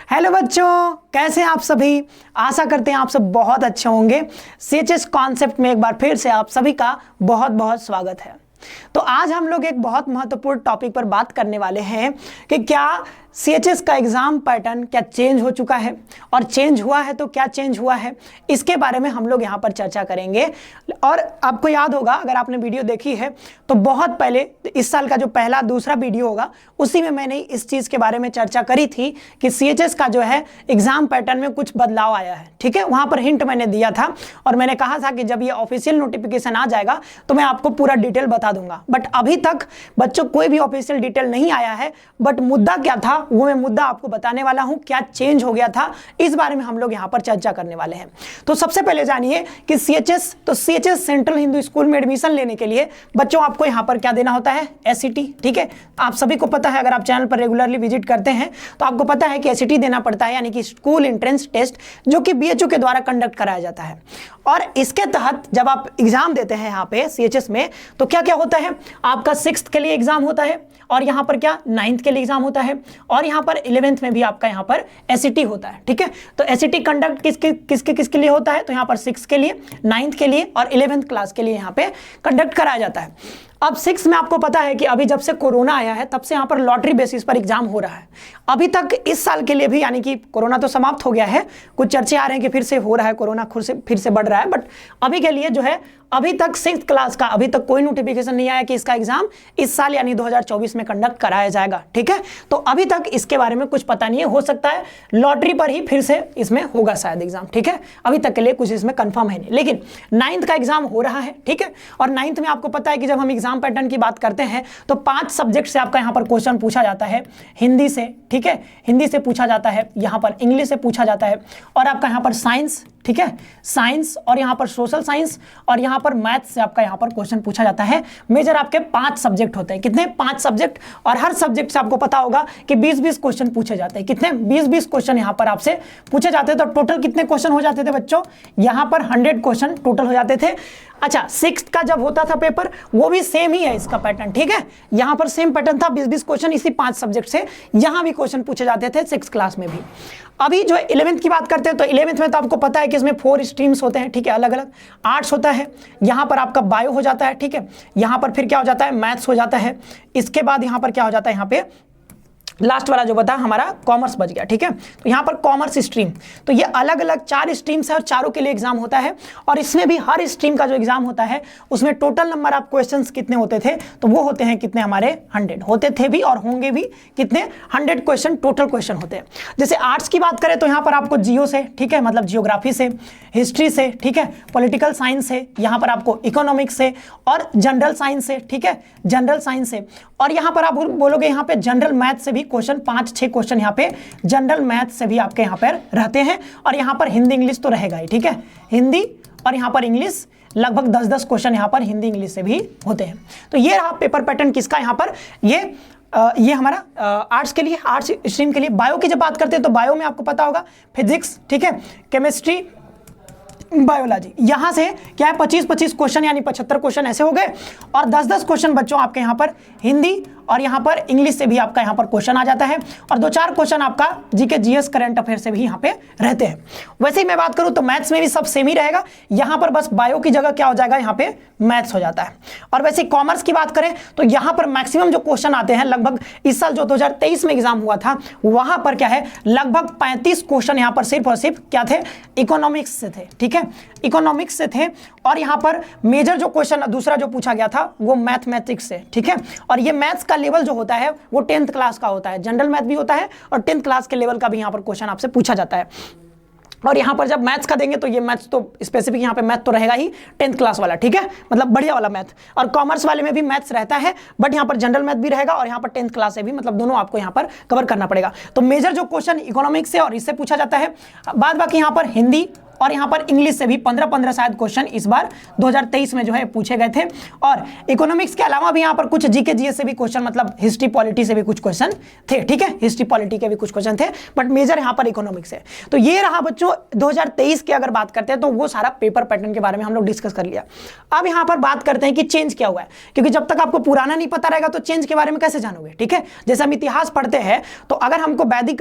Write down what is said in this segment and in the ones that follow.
Hello बच्चों, कैसे हैं आप सभी। आशा करते हैं आप सब बहुत अच्छे होंगे। सीएचएस कॉन्सेप्ट में एक बार फिर से आप सभी का बहुत बहुत स्वागत है। तो आज हम लोग एक बहुत महत्वपूर्ण टॉपिक पर बात करने वाले हैं कि क्या सीएचएस का एग्जाम पैटर्न क्या चेंज हो चुका है, और चेंज हुआ है तो क्या चेंज हुआ है, इसके बारे में हम लोग यहाँ पर चर्चा करेंगे। और आपको याद होगा, अगर आपने वीडियो देखी है तो बहुत पहले इस साल का जो पहला दूसरा वीडियो होगा उसी में मैंने इस चीज़ के बारे में चर्चा करी थी कि सीएचएस का जो है एग्जाम पैटर्न में कुछ बदलाव आया है। ठीक है, वहाँ पर हिंट मैंने दिया था और मैंने कहा था कि जब ये ऑफिशियल नोटिफिकेशन आ जाएगा तो मैं आपको पूरा डिटेल बता दूंगा। बट अभी तक बच्चों कोई भी ऑफिशियल डिटेल नहीं आया है। बट मुद्दा क्या था वो मैं मुद्दा आपको बताने वाला हूं, क्या चेंज हो गया था इस बारे में हम लोग यहां पर चर्चा करने वाले हैं। तो सबसे पहले जानिए कि सीएचएस सेंट्रल हिंदू स्कूल में एडमिशन लेने के लिए बच्चों आपको यहां पर क्या देना होता है, एसईटी। ठीक है, आप सभी को पता है, अगर आप चैनल पर रेगुलरली विजिट करते हैं तो आपको पता है कि एसईटी देना पड़ता है, यानी कि स्कूल एंट्रेंस टेस्ट, जो कि बीएचयू के द्वारा कंडक्ट कराया जाता है। और इसके तहत जब आप एग्जाम देते हैं यहाँ पे सीएचएस में तो क्या क्या होता है, आपका 6th के लिए एग्जाम होता है, और यहाँ पर क्या 9th के लिए एग्जाम होता है, और यहाँ पर 11th में भी आपका यहाँ पर एसईटी होता है। ठीक है, तो एसईटी कंडक्ट किसके लिए होता है, तो यहाँ पर 6 के लिए, 9th के लिए और 11th क्लास के लिए यहाँ पे कंडक्ट कराया जाता है। अब 6 में आपको पता है कि अभी जब से कोरोना आया है तब से यहाँ पर लॉटरी बेसिस पर एग्जाम हो रहा है। अभी तक इस साल के लिए भी, यानी कि कोरोना तो समाप्त हो गया है, कुछ चर्चे आ रहे हैं कि फिर से हो रहा है, कोरोना फिर से बढ़ रहा है, बट अभी के लिए जो है अभी तक 6th क्लास का अभी तक कोई नोटिफिकेशन नहीं आया कि इसका एग्जाम इस साल यानी 2024 में कंडक्ट कराया जाएगा। ठीक है, तो अभी तक इसके बारे में कुछ पता नहीं है, हो सकता है लॉटरी पर ही फिर से इसमें होगा शायद एग्जाम। ठीक है, अभी तक के लिए कुछ इसमें कंफर्म है नहीं, लेकिन 9th का एग्जाम हो रहा है। ठीक है, और 9th में आपको पता है कि जब हम एग्जाम पैटर्न की बात करते हैं तो 5 सब्जेक्ट से आपका यहाँ पर क्वेश्चन पूछा जाता है। हिंदी से, ठीक है, हिंदी से पूछा जाता है, यहाँ पर इंग्लिश से पूछा जाता है, और आपका यहाँ पर साइंस, ठीक है, साइंस, और यहाँ पर सोशल साइंस, और यहाँ पर मैथ्स से आपका यहाँ पर क्वेश्चन पूछा जाता है। मेजर आपके 5 सब्जेक्ट होते हैं। कितने? 5 सब्जेक्ट, और हर सब्जेक्ट से आपको पता होगा कि 20-20 क्वेश्चन पूछे जाते हैं। कितने? 20-20 क्वेश्चन यहाँ पर आपसे पूछे जाते हैं। तो टोटल कितने क्वेश्चन हो जाते थे बच्चों? यहाँ पर 100 क्वेश्चन टोटल हो जाते थे। अच्छा, 6th का जब होता था पेपर वो भी सेम ही है इसका पैटर्न। ठीक है, यहाँ पर सेम पैटर्न था, 20-20 क्वेश्चन इसी 5 सब्जेक्ट से यहाँ भी क्वेश्चन पूछे जाते थे 6th क्लास में भी। अभी जो 11th की बात करते हैं तो 11th में तो आपको पता है कि इसमें 4 स्ट्रीम्स होते हैं। ठीक है, अलग अलग आर्ट्स होता है, यहाँ पर आपका बायो हो जाता है। ठीक है, यहाँ पर फिर क्या हो जाता है, मैथ्स हो जाता है। इसके बाद यहाँ पर क्या हो जाता है, यहाँ पे लास्ट वाला जो बता हमारा कॉमर्स बच गया। ठीक है, तो यहाँ पर कॉमर्स स्ट्रीम, तो ये अलग अलग 4 स्ट्रीम्स है और चारों के लिए एग्जाम होता है। और इसमें भी हर स्ट्रीम का जो एग्जाम होता है उसमें टोटल नंबर ऑफ क्वेश्चंस कितने होते थे, तो वो होते हैं कितने हमारे 100 होते थे भी, और होंगे भी कितने 100 क्वेश्चन टोटल क्वेश्चन होते हैं। जैसे आर्ट्स की बात करें तो यहाँ पर आपको जियो से, ठीक है, मतलब जियोग्राफी से, हिस्ट्री से, ठीक है, पॉलिटिकल साइंस से, यहाँ पर आपको इकोनॉमिक्स से, और जनरल साइंस से, ठीक है, जनरल साइंस से, और यहाँ पर आप बोलोगे यहाँ पे जनरल मैथ से भी क्वेश्चन 5-6 क्वेश्चन यहाँ पे जनरल मैथ से भी आपके यहाँ पर रहते हैं। और यहाँ पर हिंदी इंग्लिश तो रहेगा ही। ठीक है, हिंदी और यहाँ पर इंग्लिश लगभग 10-10 क्वेश्चन यहाँ पर हिंदी इंग्लिश से भी होते हैं। तो ये रहा पेपर पैटर्न किसका यहाँ पर, ये हमारा आर्ट्स के लिए, आर्ट्स स्ट्रीम के लिए। बायो की जब बात करते हैं तो बायो में आपको पता होगा फिजिक्स, ठीक है, केमिस्ट्री, बायोलॉजी, यहां से क्या है 25-25 क्वेश्चन यानी 75 क्वेश्चन ऐसे हो गए, और 10-10 क्वेश्चन बच्चों आपके यहां पर हिंदी और यहां पर इंग्लिश से भी आपका यहां पर क्वेश्चन आ जाता है, और 2-4 क्वेश्चन आपका जीके जीएस करंट अफेयर से भी यहां पे रहते हैं। वैसे ही मैं बात करूं तो मैथ्स में भी सब सेम ही रहेगा, यहां पर बस बायो की जगह क्या हो जाएगा, यहां पे मैथ्स हो जाता है। और वैसे कॉमर्स की बात करें तो यहां पर मैक्सिमम जो क्वेश्चन आते हैं, लगभग इस साल जो 2023 में एग्जाम हुआ था वहां पर क्या है, लगभग 35 क्वेश्चन यहां पर सिर्फ और सिर्फ क्या थे, इकोनॉमिक्स से थे। ठीक है, इकोनॉमिक्स से थे, और यहां पर मेजर जो क्वेश्चन दूसरा जो पूछा गया था वो मैथमेटिक्स से। ठीक है, और ये मैथ्स का लेवल जो होता है वो 10th क्लास का होता है, जनरल मैथ भी होता है और 10th क्लास के लेवल का भी यहां पर क्वेश्चन आपसे पूछा जाता है। और यहाँ पर जब मैथ्स का देंगे तो ये मैथ्स तो स्पेसिफिक यहाँ पे मैथ तो रहेगा ही 10th क्लास वाला। ठीक है, मतलब बढ़िया वाला मैथ, और कॉमर्स वाले में भी मैथ्स रहता है, बट यहाँ पर जनरल मैथ भी रहेगा और यहाँ पर 10th क्लास से भी, मतलब दोनों आपको यहाँ पर कवर करना पड़ेगा। तो मेजर जो क्वेश्चन इकोनॉमिक्स से और इससे पूछा जाता है, बाद बाकी यहाँ पर हिंदी और यहाँ पर इंग्लिश से भी 15-15 शायद क्वेश्चन इस बार 2023 में जो है पूछे गए थे। और इकोनॉमिक्स के अलावा भी यहाँ पर कुछ जीके जीएस से भी क्वेश्चन, मतलब हिस्ट्री पॉलिटी से भी कुछ क्वेश्चन थे, ठीक है, हिस्ट्री पॉलिटी के भी कुछ क्वेश्चन थे, बट मेजर यहाँ पर इकोनॉमिक्स है। तो ये रहा बच्चों 2023 की अगर बात करते हैं तो वो सारा पेपर पैटर्न के बारे में हम लोग डिस्कस कर लिया। अब यहाँ पर बात करते हैं कि चेंज क्या हुआ है, क्योंकि जब तक आपको पुराना नहीं पता रहेगा तो चेंज के बारे में कैसे जानोगे, ठीक है। जैसे हम इतिहास पढ़ते हैं तो अगर हमको वैदिक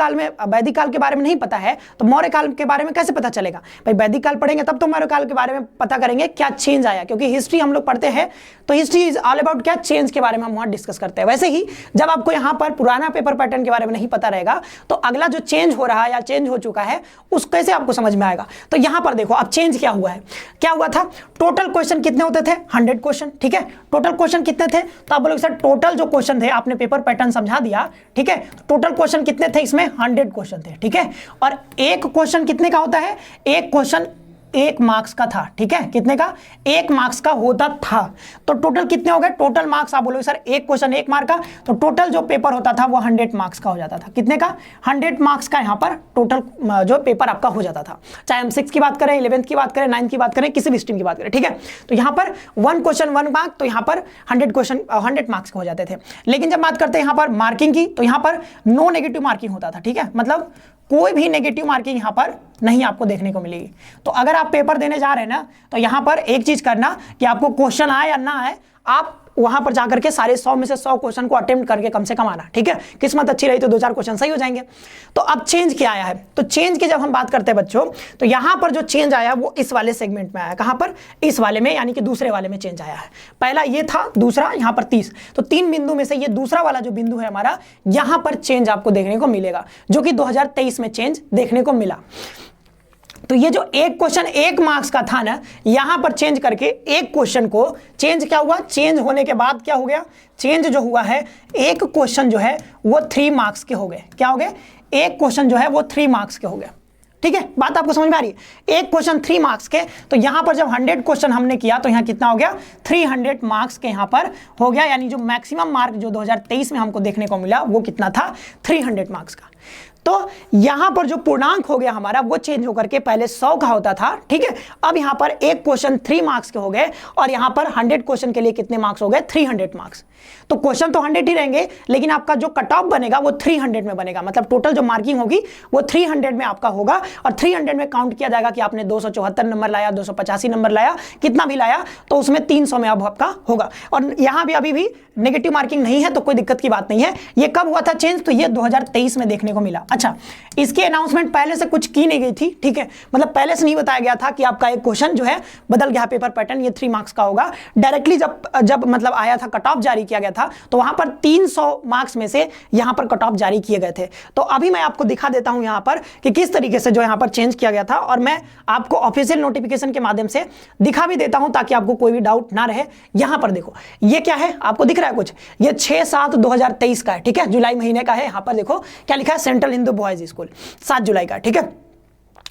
काल के बारे में नहीं पता है तो मौर्य काल के बारे में कैसे पता चलेगा भाई, वैदिक काल पढ़ेंगे तब तो मौर्य काल के बारे में पता करेंगे क्या चेंज आया, क्योंकि हिस्ट्री हम लोग पढ़ते हैं तो हिस्ट्री इज ऑल अबाउट क्या, चेंज के बारे में हम वहां डिस्कस करते हैं। वैसे ही जब आपको यहाँ पर पुराना पेपर पैटर्न के बारे में नहीं पता रहेगा तो अगला जो चेंज हो रहा है या चेंज हो चुका है उस कैसे आपको समझ में आएगा। तो यहाँ पर देखो अब चेंज क्या हुआ है, क्या हुआ था, टोटल क्वेश्चन कितने होते थे, 100 क्वेश्चन, ठीक है। टोटल क्वेश्चन कितने थे, तो आप बोलोगे सर टोटल जो क्वेश्चन थे, आपने पेपर पैटर्न समझा दिया, ठीक है। टोटल क्वेश्चन कितने थे, इसमें 100 क्वेश्चन थे, ठीक है। और एक क्वेश्चन कितने का होता है, एक क्वेश्चन 1 मार्क्स का था, ठीक है। कितने का, 1 मार्क्स का होता था। तो टोटल कितने हो गए, टोटल मार्क्स आप बोलोगे सर एक क्वेश्चन 1 मार्क का, तो टोटल जो पेपर होता था वो 100 मार्क्स का हो जाता था। कितने का, 100 मार्क्स का यहाँ पर टोटल जो पेपर आपका हो जाता था, चाहे हम 6 की बात करें, 11th की बात करें, 9th की बात करें, किसी भी स्ट्रीम की बात करें, ठीक है। तो यहाँ पर 1 क्वेश्चन 1 मार्क, तो यहाँ पर 100 क्वेश्चन 100 मार्क्स के हो जाते थे। लेकिन जब बात करते हैं यहाँ पर मार्किंग की, तो यहाँ पर नो नेगेटिव मार्किंग होता था, ठीक है। मतलब कोई भी नेगेटिव मार्किंग यहाँ पर नहीं आपको देखने को मिलेगी। तो अगर आप पेपर देने जा रहे हैं ना, तो यहाँ पर एक चीज करना कि आपको क्वेश्चन आए या ना आए, आप वहां पर जाकर के सारे 100 में से 100 क्वेश्चन को अटेम्प्ट करके कम से कम आना, ठीक है। किस्मत अच्छी रही तो 2-4 क्वेश्चन सही हो जाएंगे। तो अब चेंज क्या आया है, तो चेंज की जब हम बात करते हैं बच्चों, तो यहां पर जो चेंज आया वो इस वाले सेगमेंट में आया। कहां पर, इस वाले में, यानी कि दूसरे वाले में चेंज आया है। पहला ये था, दूसरा यहां पर 30, तो 3 बिंदु में से ये दूसरा वाला जो बिंदु है हमारा, यहां पर चेंज आपको देखने को मिलेगा, जो कि 2023 में चेंज देखने को मिला। तो ये जो एक क्वेश्चन 1 मार्क्स का था ना, यहां पर चेंज करके एक क्वेश्चन को चेंज क्या हुआ, चेंज होने के बाद क्या हो गया, चेंज जो हुआ है, एक क्वेश्चन जो है वो 3 मार्क्स के हो गए। क्या हो गए, एक क्वेश्चन जो है वो 3 मार्क्स के हो गए, ठीक है। बात आपको समझ में आ रही है, एक क्वेश्चन 3 मार्क्स के। तो यहां पर जब 100 क्वेश्चन हमने किया तो यहां कितना हो गया, 300 मार्क्स के यहां पर हो गया। यानी जो मैक्सिमम मार्क जो 2023 में हमको देखने को मिला वो कितना था, 300 मार्क्स का। तो यहां पर जो पूर्णांक हो गया हमारा वो चेंज होकर के पहले 100 का होता था, ठीक है। अब यहां पर एक क्वेश्चन 3 मार्क्स के हो गए और यहां पर 100 क्वेश्चन के लिए कितने मार्क्स हो गए, 300 मार्क्स। तो क्वेश्चन तो 100 ही रहेंगे, लेकिन आपका जो कट ऑफ बनेगा वो 300 में बनेगा। मतलब टोटल जो मार्किंग होगी वो 300 में आपका होगा, और 300 में काउंट किया जाएगा कि आपने 274 नंबर लाया, 285 नंबर लाया, कितना भी लाया, तो उसमें 300 में अब आपका होगा। और यहां भी अभी भी नेगेटिव मार्किंग नहीं है, तो कोई दिक्कत की बात नहीं है। ये कब हुआ था चेंज, तो ये 2023 में देखने को मिला। अच्छा, इसकी अनाउंसमेंट पहले से कुछ की नहीं गई थी, ठीक है। मतलब पहले से नहीं बताया गया था कि आपका एक क्वेश्चन जो है बदल गया, पेपर पैटर्न ये 3 मार्क्स का होगा। डायरेक्टली जब मतलब आया था, कट ऑफ जारी किया गया था, तो वहां पर 300 मार्क्स में से यहां पर कट ऑफ जारी किए गए थे। तो अभी मैं आपको दिखा देता हूं यहां पर कि किस तरीके से जो यहां पर चेंज किया गया था, और मैं आपको ऑफिशियल नोटिफिकेशन के माध्यम से दिखा भी देता हूं ताकि आपको कोई भी डाउट ना रहे। यहां पर देखो ये क्या है, आपको दिख रहा है कुछ, ये 6/7/2023 का है, ठीक है, जुलाई महीने का है। यहां पर देखो क्या लिखा है, सेंट्रल हिंदू बॉयज स्कूल 7 जुलाई का, ठीक है।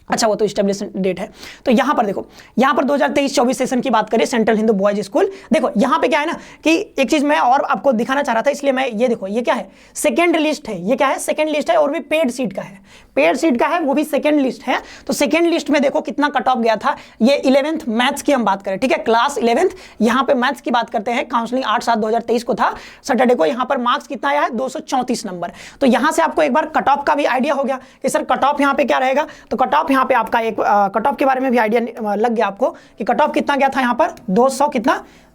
अच्छा, वो तो स्टेब्लिश डेट है। तो यहां पर देखो, यहां पर 2023-24 सेशन की बात करें, सेंट्रल हिंदू बॉयज स्कूल, देखो यहां पे क्या है ना कि एक चीज मैं और आपको दिखाना चाह रहा था, इसलिए मैं ये देखो, ये क्या है, सेकंड लिस्ट है। ये क्या है, सेकंड लिस्ट है, और भी पेड सीट का है, पेड सीट का है, वो भी सेकंड लिस्ट है। तो सेकंड लिस्ट में देखो कितना कट ऑफ गया था। ये 11th मैथ्स की हम बात करें, ठीक है, क्लास 11th, यहां पे मैथ्स की बात करते हैं। काउंसलिंग 8/7/2023 को था, सैटरडे को। यहां पर मार्क्स कितना आया है, 234 नंबर। तो यहां से आपको एक बार कट ऑफ का भी आइडिया हो गया कि सर कट ऑफ यहां पे क्या रहेगा। तो कट ऑफ यहां पे आपका एक कट ऑफ के बारे में भी आइडिया लग गया आपको कि कट ऑफ कितना गया था यहां पर,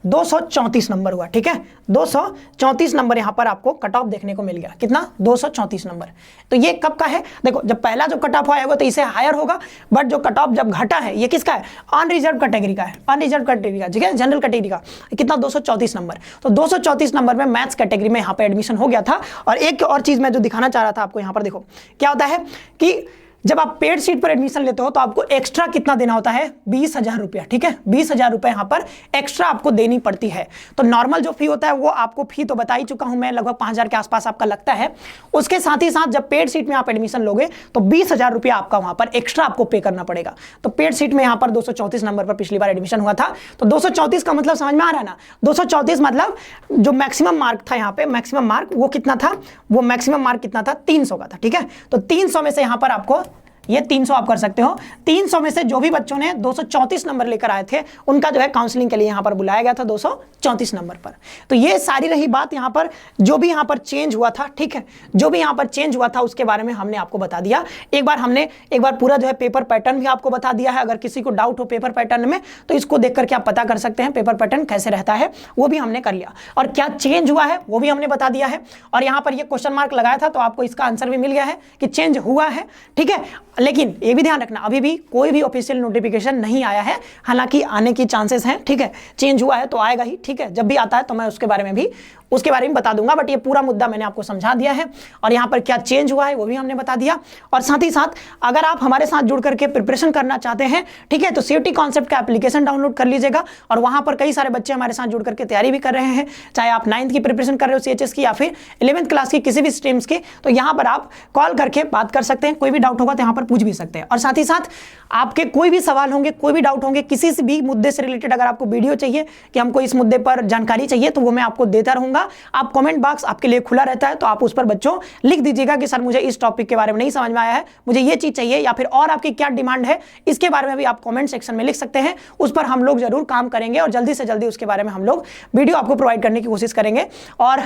234 नंबर हुआ, ठीक है। 234 नंबर यहां पर आपको कट ऑफ देखने को मिल गया। कितना, 234 नंबर। तो ये कब का है, देखो जब पहला जो कट ऑफ आया होगा तो इसे हायर होगा, बट जो कट ऑफ जब घटा है ये किसका है, अनरिजर्व कैटेगरी का है, अनरिजर्व कैटेगरी का, ठीक है, जनरल कैटेगरी का। कितना, 234 नंबर। तो 234 नंबर में मैथ्स कैटेगरी में यहां पर एडमिशन हो गया था। और एक और चीज मैं जो दिखाना चाह रहा था आपको, यहां पर देखो क्या होता है कि जब आप पेड सीट पर एडमिशन लेते हो तो आपको एक्स्ट्रा कितना देना होता है, 20,000 रुपया, ठीक है। 20,000 रुपये यहाँ पर एक्स्ट्रा आपको देनी पड़ती है। तो नॉर्मल जो फी होता है वो आपको फी तो बता ही चुका हूं मैं, लगभग 5,000 के आसपास आपका लगता है। उसके साथ ही साथ जब पेड सीट में आप एडमिशन लोगे तो 20,000 रुपया आपका वहां पर एक्स्ट्रा आपको पे करना पड़ेगा। तो पेड सीट में यहाँ पर 234 नंबर पर पिछली बार एडमिशन हुआ था। तो 234 का मतलब समझ में आ रहा है ना, 234 मतलब जो मैक्सिमम मार्क था यहाँ पे, मैक्सिमम मार्क वो कितना था, वो मैक्सिमम मार्क कितना था, 300 का था, ठीक है। तो 300 में से यहाँ पर आपको ये 300 आप कर सकते हो। 300 में से जो भी बच्चों ने 234 नंबर लेकर आए थे उनका जो है काउंसलिंग के लिए यहाँ पर बुलाया गया था 234 नंबर पर। तो ये सारी रही बात यहाँ पर, जो भी यहाँ पर चेंज हुआ था, ठीक है, जो भी यहाँ पर चेंज हुआ था उसके बारे में हमने आपको बता दिया। एक बार पूरा जो है पेपर पैटर्न भी आपको बता दिया है। अगर किसी को डाउट हो पेपर पैटर्न में तो इसको देख करके आप पता कर सकते हैं पेपर पैटर्न कैसे रहता है, वो भी हमने कर लिया। और क्या चेंज हुआ है वो भी हमने बता दिया है। और यहाँ पर ये क्वेश्चन मार्क लगाया था तो आपको इसका आंसर भी मिल गया है कि चेंज हुआ है, ठीक है। लेकिन ये भी ध्यान रखना, अभी भी कोई भी ऑफिशियल नोटिफिकेशन नहीं आया है, हालांकि आने की चांसेस हैं, ठीक है। चेंज हुआ है तो आएगा ही, ठीक है। जब भी आता है तो मैं उसके बारे में बता दूंगा, बट ये पूरा मुद्दा मैंने आपको समझा दिया है। और यहाँ पर क्या चेंज हुआ है वो भी हमने बता दिया। और साथ ही साथ अगर आप हमारे साथ जुड़ करके प्रिपरेशन करना चाहते हैं, ठीक है, तो सीयूटी कॉन्सेप्ट का एप्लीकेशन डाउनलोड कर लीजिएगा। और वहां पर कई सारे बच्चे हमारे साथ जुड़ करके तैयारी भी कर रहे हैं, चाहे आप 9th की प्रिपरेशन कर रहे हो सीएचएस की या फिर 11th क्लास की किसी भी स्ट्रीम्स की, तो यहाँ पर आप कॉल करके बात कर सकते हैं। कोई भी डाउट होगा तो यहाँ पर पूछ भी सकते हैं। और साथ ही साथ आपके कोई भी सवाल होंगे, कोई भी डाउट होंगे, किसी से भी मुद्दे से रिलेटेड अगर आपको वीडियो चाहिए कि हमको इस मुद्दे पर जानकारी चाहिए तो वो मैं आपको देता रहूंगा। आप कमेंट बॉक्स आपके लिए खुला रहता है, तो आप उस पर बच्चों लिख दीजिएगा कि सर मुझे इस टॉपिक के बारे में नहीं समझ में आया है, मुझे ये चीज चाहिए, या फिर और आपकी क्या डिमांड है, इसके बारे में भी आप कमेंट सेक्शन में लिख सकते हैं। उस पर हम लोग जरूर काम करेंगे और जल्दी से जल्दी उसके बारे में हम लोग वीडियो आपको प्रोवाइड करने की कोशिश करेंगे। और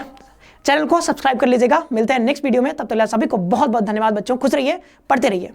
चैनल को सब्सक्राइब कर लीजिएगा। मिलते हैं नेक्स्ट वीडियो में, तब तक सभी को बहुत बहुत धन्यवाद बच्चों। खुश रहिए, पढ़ते रहिए।